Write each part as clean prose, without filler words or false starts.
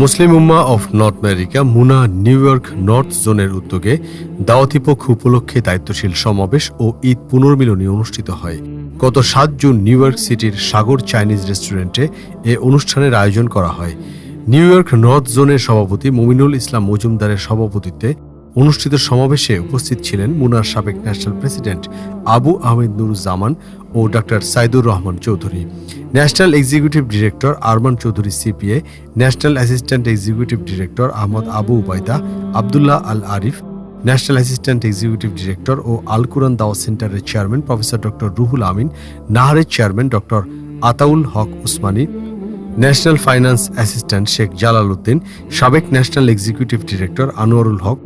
মুসলিম উম্মাহ of North America MUNA New York North জোনের উদ্যোগে দাওয়াতি পক্ষ উপলক্ষে দায়িত্বশীল সমাবেশ ও ঈদ পুনর্মিলনী অনুষ্ঠিত হয়। গত ৭ জুন নিউ ইয়র্ক সিটির সাগর চাইনিজ রেস্টুরেন্টে এ অনুষ্ঠানের আয়োজন করা হয়। নিউ ইয়র্ক নর্থ জোনের সভাপতি মুমিনুল ইসলাম মজুমদারের সভাপতিত্বে অনুষ্ঠিত সমাবেশে উপস্থিত ছিলেন মুনার সাবেক ন্যাশনাল প্রেসিডেন্ট আবু আহমেদ নুরুজ্জামান ও doctor Saidur Rahman Chowdhury, national executive director Arman Chowdhury CPA, national assistant executive director Ahmad Abu Ubaida, Abdullah Al Arif, national assistant executive director ও আল কুরআন দাওয়াত সেন্টারের chairman professor doctor Ruhul Amin, নাহারের chairman doctor Ataul Haque Osmani, national finance assistant Sheikh Jalal Uddin, সাবেক national executive director Anwarul Haque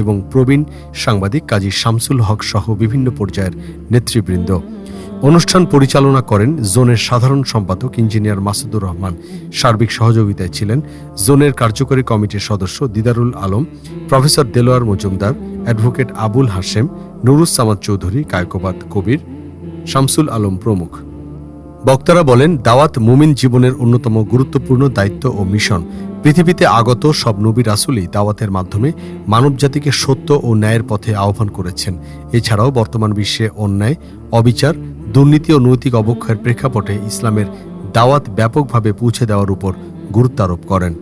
এবং প্রবীণ সাংবাদিক কাজী শামসুল হক সহ বিভিন্ন পর্যায়ের নেতৃবৃন্দ। অনুষ্ঠান পরিচালনা করেন জোনের সাধারণ সম্পাদক ইঞ্জিনিয়ার মাসুদুর রহমান। সার্বিক সহযোগিতায় ছিলেন জোনের কার্যকরী কমিটির সদস্য দিদারুল আলম, প্রফেসর দেলোয়ার মজুমদার, অ্যাডভোকেট আবুল হাশেম, নুরুজ্জামান চৌধুরী, কায়কোবাদ কবির, শামসুল আলম প্রমুখ। বক্তারা বলেন, দাওয়াত মুমিন জীবনের অন্যতম গুরুত্বপূর্ণ দায়িত্ব ও মিশন। পৃথিবীতে আগত সব নবী রাসূলই দাওয়াতের মাধ্যমে মানবজাতিকে সত্য ও ন্যায়ের পথে আহ্বান করেছেন। এছাড়াও বর্তমান বিশ্বে অন্যায়, অবিচার, দুর্নীতি ও নৈতিক অবক্ষয়ের প্রেক্ষাপটে ইসলামের দাওয়াত ব্যাপকভাবে পৌঁছে দেওয়ার উপর গুরুত্ব আরোপ করেন।